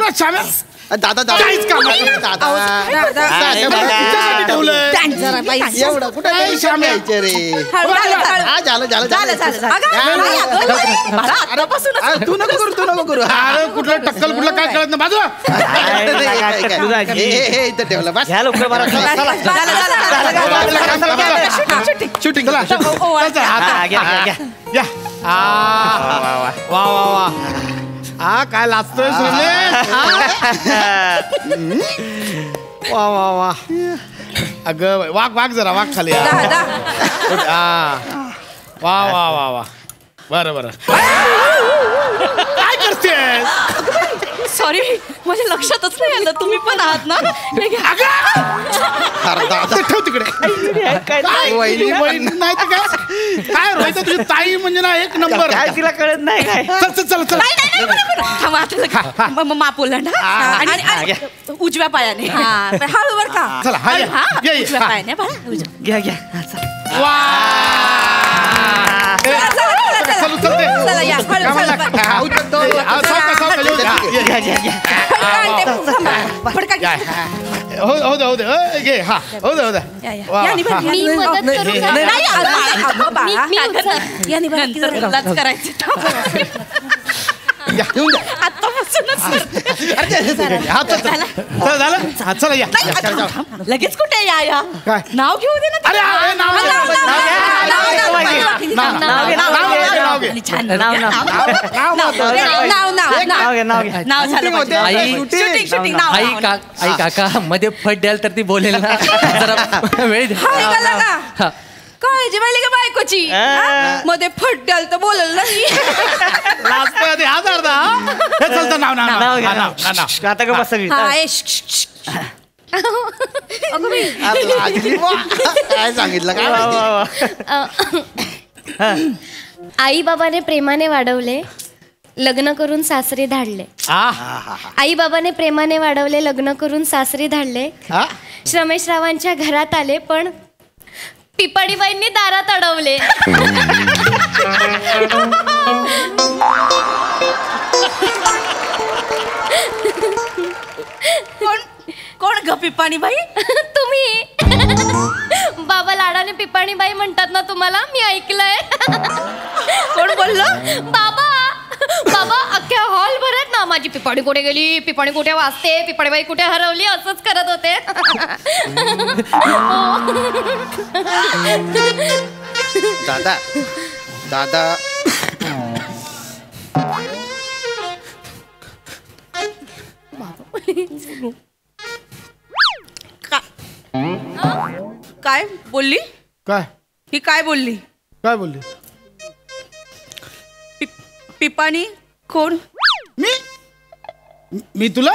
झालं ते दादा दादा एवढं कुठं रे तू नको करू अरे कुठलं टक्कल कुठलं काय कळत नाही बाजूला इथं ठेवलं बस शूटिंग वा वा वा हा काय लाजतोय वा वा वा अगं वाघ जरा वाघ खाली वा वा वा वा बरं काय करतेस सॉरी माझ्या लक्षातच नाही आलं तुम्ही पण आहात ना ठेव तिकडे काय रोहित तुझी ताई म्हणजे ना एक नंबर तिला कळत नाही काय चल मापोला ना आणि उजव्या पायाने हळू बर का चला उजव्या पायाने घ्या हो दे घे हा हो दे लगेच कुठे या नाव घेऊ दे ना आई काका मध्ये फट द्याल तर ती बोलेल ना जरा वेळ काळजी वाली का बायकोची मध्ये फट द्याल तर बोलेल नाही आता का बस काय सांगितलं काय आई बाबाने प्रेमाने वाढवले लग्न करून सासरी धाडले आई बाबाने प्रेमाने वाढवले लग्न करून सासरी धाडले श्रमेशरावांच्या घरात आले पण पिपाडीबाईंनी दारात अडवले कोण ग पिपाणीबाई तुम्ही बाबा लाडाने पिपाणीबाई म्हणतात ना तुम्हाला मी ऐकलंय कोण बोललं बाबा अख्ख्या हॉल भरत ना माझी पिपाणी कुठे गेली पिपाणी कुठे वाजते पिपाणीबाई कुठे हरवली असंच करत होते दादा काय बोलली काय ही काय बोलली पिपाणी कोण मी तुला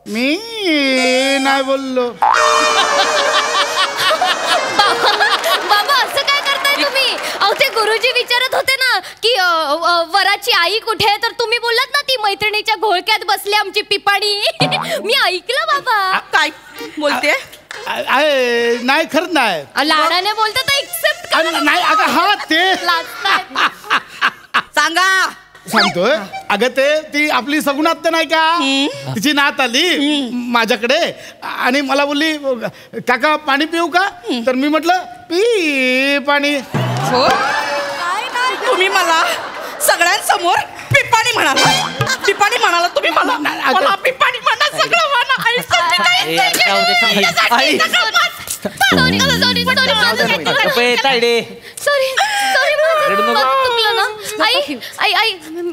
मी नाही बोललो बाबा असं काय करताय तुम्ही अहो ते गुरुजी विचारत होते ना की वराची आई कुठे तर तुम्ही बोललात ना ती मैत्रिणीच्या घोळक्यात बसली आमची पिपाणी मी ऐकलं बाबा काय बोलते नाही खरंच नाही लाडाने बोलते तर एक्सेप्ट नाही अगं हा ते सांगतोय अगं ती आपली सगुणात नाही का तिची नात आली माझ्याकडे आणि मला बोलली काका पाणी पिऊ का तर मी म्हटलं पी पाणी तुम्ही मला सगळ्यांसमोर पिपाणी म्हणाला तुम्ही मला पिपाणी म्हणा सगळं म्हणा चुकलं ना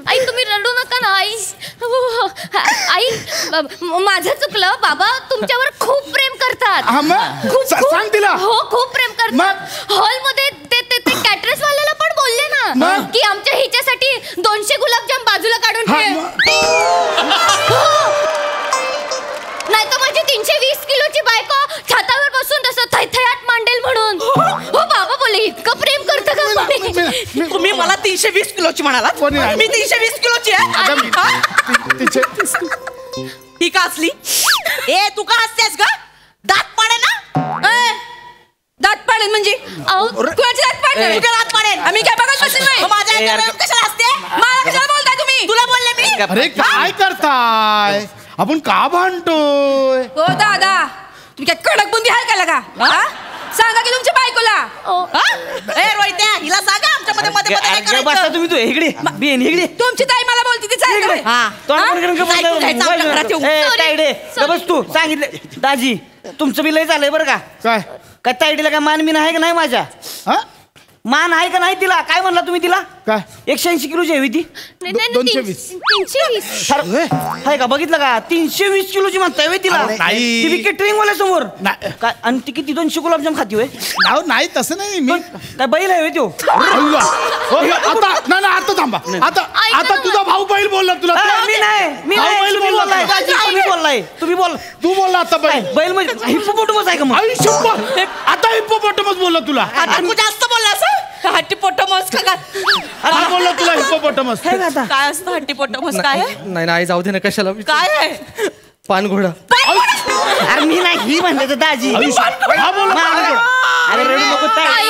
आई तुम्ही रडू नका ना आई माझं चुकलं बाबा तुमच्यावर खूप प्रेम करतात सांग तिला हो खूप प्रेम करतात हॉलमध्ये ते कॅटरस वाल्याला पण बोलले ना की आमच्या हिच्यासाठी 200 गुलाबजाम बाजूला काढून ठेव नाही तर माझी 320 किलोची बायको छतावर बसून तसं थैथयात मांडेल म्हणून हो बाबा बोले इतकं प्रेम करतं का तुम्ही मला 320 किलोची म्हणाला मी 320 किलोची आहे ही का असली तू का असतेस का दात पाडे ना दात पाडेल म्हणजे कुणाची दात पाडेल दात पाडेल आम्ही काय बघत बसलो नाही माझ्या कशाला असते मला कशाला बोलताय तुम्ही? तुला बोलले मी? अरे काय करताय आपण का भांडतोय? हो दादा, तुम्ही काय कडक बुंदी आहे का लगा? हा? सांगा की तुमच्या बायकोला. हा? ए रोहित्या, हिला सांगा आमच्यामध्ये मध्ये मध्ये काय बसा करायचं. तुम्ही तू इकडे बेन इकडे तुमची ताई मला बोलती ती चालेल का? तायडे बस तू सांगितलं दाजी तुमचं बी लय झालंय बरं का. काय काय तायडीला काय मान बिन आहे का नाही माझ्या? हा मान आहे का नाही तिला? काय म्हणला तुम्ही तिला? काय 180 किलोची हवी ती 220. 320. आहे का? बघितलं का? 320 किलोची म्हणताय होय तिला? अरे नाही. ती केटरिंग वाल्या समोर नाही. काय आणि ती किती 200 गुलाबजाम खाती होय? नाव नाही तसं नाही मी काय बैल आहे होय त्यो? अय्या. हो, हे आता नाही नाही आता थांबा आता तुझा भाऊ बैल बोलला तुला मी नाही भाऊ बैल तुम्ही बोलला बोललाय तुला. दाजी, तुम्ही बोललाय तुम्ही बोल तू बोलला आता बैल बैल म्हणजे हिप्पोपोटमस आहे का मग? आई शप्पथ. आता हिप्पोपोटामस बोलला तुला आता तू जास्त बोलला असं हट्टीपोटमस का? काय बोलला तुला हिप्पोपोटामस? आहे का आता? काय असतं हट्टीपोटमस? काय आहे? नाही नाही जाऊ दे ना कशाला काय आहे? पानघोडा. अरे मी नाही ही म्हणले तर दाजी हा बोल अरे रडू नको ताई.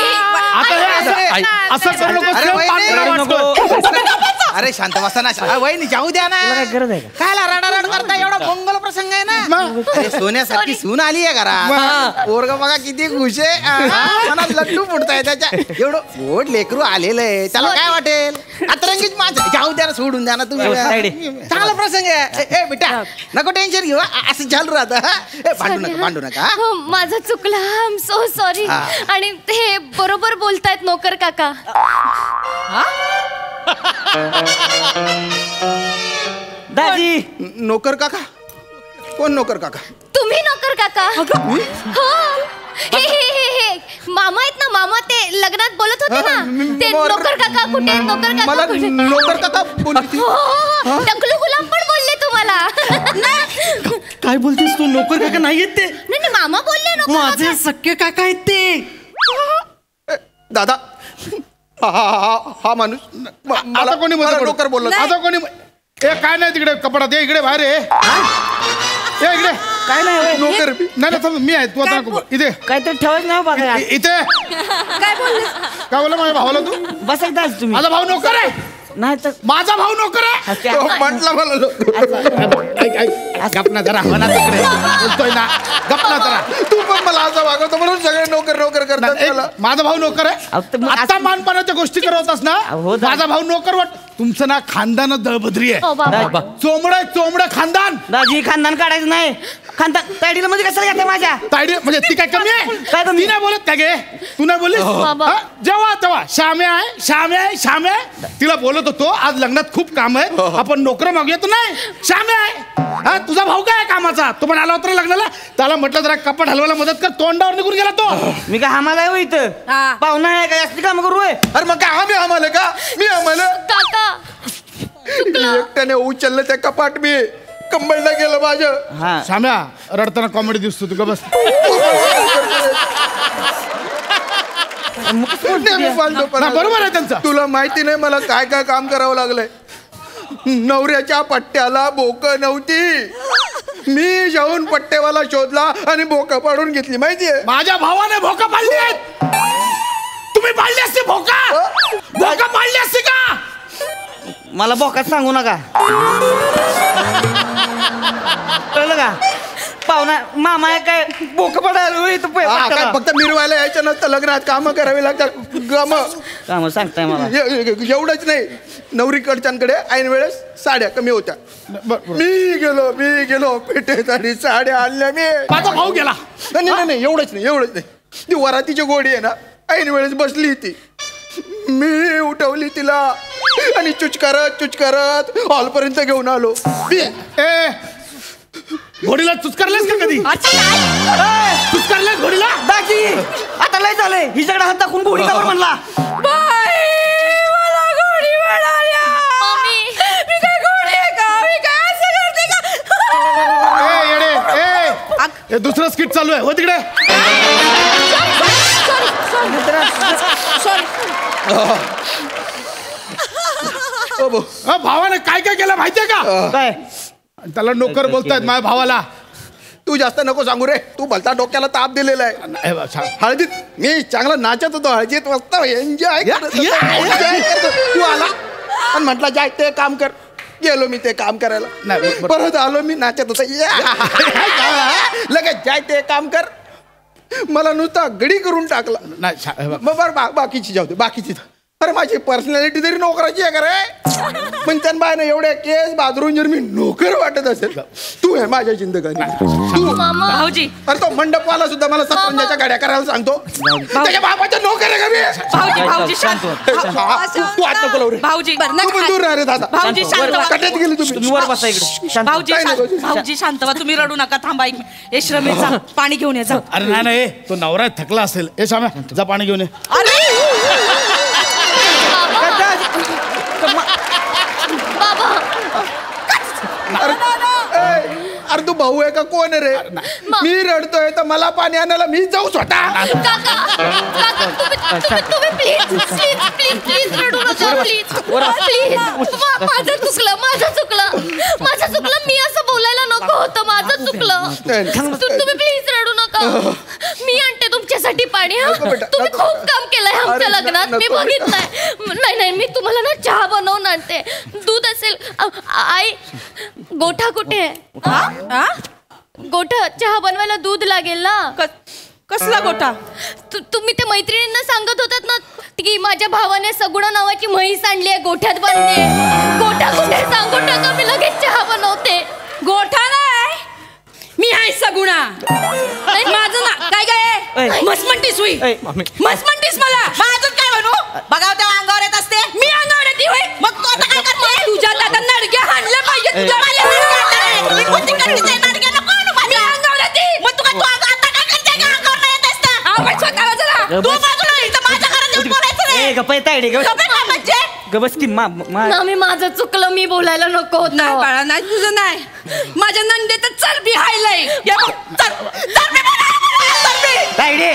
आता हे असं करू नको अरे सेम वहिनी. पांढरा रडू वाटतोय. नको. अरे शांत बसा ना. वहिनी जाऊ द्या ना. तुला काय गरज आहे का? काय रडारड करता? एवढा मंगल प्रसंग आहे ना. मग? अरे सोन्यासारखी सून आली आहे घरात. पोरग बघा किती खुश आहे. मनात लड्डू फुटताय त्याच्या. एवढं गोड लेकरू आलेलं आहे त्याला काय वाटेल? अतरंगीत माझं जाऊ द्या ना, सोडून द्या ना तुम्ही. साईडे. चांगला प्रसंग आहे. ए बेटा नको टेन्शन घेऊ. असं चालू राहतं. भांडू नका हा? हो माझं चुकलं. I am so sorry. आणि हे बरोबर बोलतायत नोकर काका. दाजी नोकर काका? कोण नोकर काका? तुम्ही नोकर काका. हो हे मामा आहेत ना. मामा ते लग्नात बोलत होते ना. ते नोकर काका कुठे आहेत? नोकर काका मला कुठे? नोकर काका बोलली हो टकलू गुलाम पण बोलले तुम्हाला. काय बोलतेस तू? नोकर काका नाही येत ते नाही मामा बोलले नोकर माझे काका. सख्खे काका आहेत ते. दादा हा माणूस आता कोणी मला मध्ये नोकर बोलला. आता कोणी ए काय नाही तिकडे कपडा दे इकडे बाहेर ये इकडे. काय नाही होय. नोकर नाही नाही थांब, मी आहे तू आता नको. इथे काहीतरी ठेवायचं नाही बघा. इथे काय बोलले? काय बोला माझ्या भावाला तू? बस एक दाजी तुम्ही माझा भाऊ नोकर आहे. नाही तर माझा भाऊ नोकर आहे. म्हटलं मला नोकर. ऐक गपना जरा म्हणा तिकडे बोलतोय ना. गपना जरा. तू पण मला असं वागवतो म्हणून सगळे नोकर नोकर करतात एक, मला. माझा भाऊ नोकर आहे. अहो, तर मग आता मानपानाच्या गोष्टी करवतास ना. हो, दा- माझा भाऊ नोकर वाट. तुमचं ना खानदान दळभद्री आहे. हो बाबा. चोमडं खानदान. दाजी खानदान काढायचं नाही. खानदान तायडीला मध्ये कशाला घेते माझ्या? तायडी म्हणजे ती काय कमी आहे? काय कमी? ती नाही बोलत का गे? तू नाही बोललीस? बाबा. हा? जेव्हा तेव्हा श्यामे आहे. तिला बोलत होतो आज लग्नात खूप काम आहे आपण नोकर मागूया. तू नाही श्यामे आहे. हा तुझा भाऊ काय आहे कामाचा? तो पण आला होता लग्नाला. त्याला म्हटलं जरा कपाट हलवायला मदत कर. तोंडावर निघून गेला तो. मी काय आम्हाला आहे होय इथं? हा. पाहुणा आहे काय असली काम करू होय? अरे मग काय आम्ही आम्हाला का? मी आम्हाला काका एकट्याने उचललं त्या कपाट. मी कंबळला गेलं माझं. हा श्याम्या रडताना कॉमेडी दिसतो तू का बस. नेहमी बोलतो पण. ना, बरोबर आहे त्यांचं. तुला माहिती नाही मला काय काय काम करावं लागलंय. नवऱ्याच्या पट्ट्याला बोक नव्हती. मी जाऊन पट्टेवाला शोधला आणि बोक पाडून घेतली माहितीये. माझ्या भावाने भोका पाडली आहेत. तुम्ही पाडली असती भोका पाडली असती का? मला बोकात सांगू नका. कळलं का? पाहुणा मामा आहे काय बोक पडायला होय इथं हा, काय फक्त मिरवायला यायचं नसतं. लग्नात कामं करावी लागतात. काम सांगताय मला. एवढंच नाही. नवरीकडच्यांकडे ऐन वेळेस साड्या कमी होत्या. मी गेलो पेठेत आणि साड्या आणल्या मी. माझा भाऊ गेला. नाही एवढंच नाही. ती वरातीची गोडी आहे ना. ऐन वेळेस बसली ती. मी उठवली तिला आणि चुचकारत हॉलपर्यंत घेऊन आलो. ए घोडीला चुचकारलेस का कधी? चुचकारलेस घोडीला? दाजी आता लय झालंय. हिच्याकडे हात दाखवून गोडी कावर म्हणला. बाई, मला गोडी मिळाल्या. मी काय गोडी आहे का? मी काय असं करते का? ए येडे ए दुसरं स्किट चालू आहे. हो तिकडे. भावाने काय काय केलं माहितीये का? काय त्याला नोकर बोलतायत माझ्या भावाला. तू जास्त नको सांगू रे. तू भलता डोक्याला ताप दिलेला आहे. हळदीत मी चांगला नाचत होतो. हळदीत मस्त एन्जॉय तू आला आणि म्हटलं जाय ते काम कर. गेलो मी ते काम करायला. नाही, परत आलो मी नाचत होता. लगेच जाय ते काम कर. मला नुसता गडी करून टाकला. नाही मग बरं बाकीची जाऊ दे बाकीची. अरे माझी पर्सनॅलिटी तरी नोकराची आहे का रे? पण त्यांना बाय ना एवढ्या केस बाजरून जर मी नोकर वाटत असेल तू आहे माझ्या जिंदगानी. तू भाऊजी अरे तो मंडपवाला सुद्धा मला सरपंचाच्या गाड्या करायला सांगतो. त्याच्या बापाच्या नोकर आहे का मी? भाऊजी भाऊजी शांत तू आत नको लावू रे. भाऊजी तू पण दूर राहा रे दादा. भाऊजी शांत व्हा. कट्यात गेली तुम्ही. तुम्ही वर बसा इकडे शांत. भाऊजी काय नको. भाऊजी शांत व्हा. तुम्ही रडू नका. थांबा एक मिनिट. ए श्रमेश जा पाणी घेऊन ये जा. अरे नाही नाही तो नवरा थकला असेल. ए श्याम्या जा पाणी घेऊन ये. अरे तू भाऊ आहे का कोण आहे रे? मी रडतोय तर मला पाणी आणायला मी जाऊ स्वतः. तुम्ही प्लीज रडू नका प्लीज. माझं चुकलं. मी असं बोलायला नको होतं. माझं चुकलं. तुम्ही प्लीज रडू नका. मी आणते तुमच्यासाठी पाणी. तुम्ही खूप काम केलंय आमच्या लग्नात. मी बघितलंय. नाही मी तुम्हाला ना चहा बनवून आणते. दूध असेल. आई गोठा कुठे आहे? गोठा चहा बनवायला दूध लागेल ना. कसला गोठा? तुम्ही ते मैत्रिणींना सांगत होतात ना की माझ्या भावाने सगुणा नावाची म्हैस आणली आहे गोठ्यात बांधली. गोठा कुठे सांगू टाका. मी लगेच चहा बनवते. गोठा नाही. मी आहे सगुणा. माझं ना काय काय मस्त म्हणतीस हुई. मस्त म्हणतीस मला. माझं काय म्हणू? बघाव तेव्हा अंगावर येत असते. मी अंगावर येते होय. मग तू आता काय करते? तुझ्या दादा नडग्या हाणलं पाहिजे. तुझ्या मी कोणती करते नडग्या नको आणू. मी अंगावर येते. मग तू आता काय करते का अंगावर नाही येत असतं? आवड स्वतःला जरा. तू बाजूला इथं माझ्या घरात येऊन बोलायचं रे. गप्पा येता येडे म्हणजे गबस की ना मी माझं चुकलं. मी बोलायला नको होत. नाही बाळा नाही तुझं नाही. माझ्या नंदेचं चरबी हायलंय. तायडे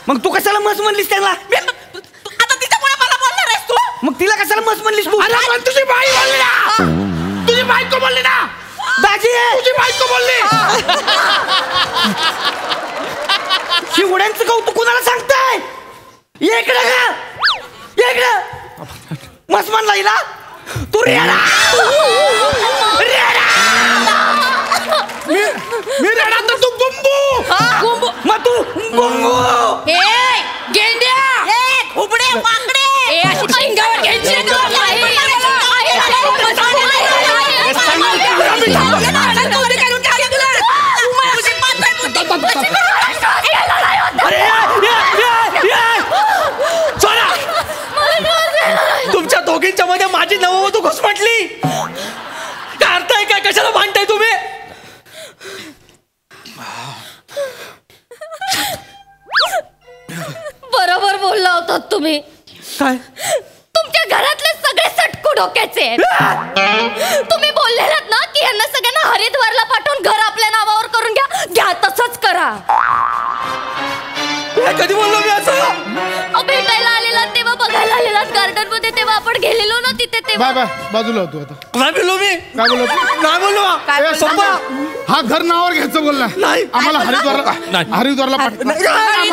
मग तू कशाला मस म्हणलीस त्याला? आता तिच्यामुळे मला बोलणार आहेस तू? मग तिला कशाला मस म्हणलीस तू? अरे पण तुझी बाई बोलली ना. तुझी बायको बोलली ना. बाजी तुझी बायको बोलली. शिवड्यांचं कौतुक कुणाला सांगताय? इकडे का इकडे मस म्हणला हिला. तू रेडा मी रेडा तर तू बुंबू. मग तू बुंबू. गेंड्या उबडे माकडे अशी शिंगावर घ्यायची. तुमच्या दोघींच्या मध्ये माझी नववधू घुसमटली. काय अर्थ आहे काय? कशाला भांडताय तुम्ही? बरोबर बोलला होतात तुम्ही. काय? तुमच्या घरातले सगळे सटकू डोक्याचे आहेत. तुम्ही बोललेलात ना की यांना सगळ्यांना हरिद्वारला पाठवून घर आपल्या नावावर करून घ्या तसंच करा. कधी बोललो मी असं? भेटायला आलेला तेव्हा, बघायला आलेला गार्डन मध्ये तेव्हा, आपण गेलेलो ना तिथे तेव्हा. बाजूला होतो आता. काय बोललो मी? काय बोलत? नाही बोललो. ए, संपा. हा घर नावावर घ्यायचं बोलला. नाही. आम्हाला हरिद्वारला नाही. पाठवा. नाही.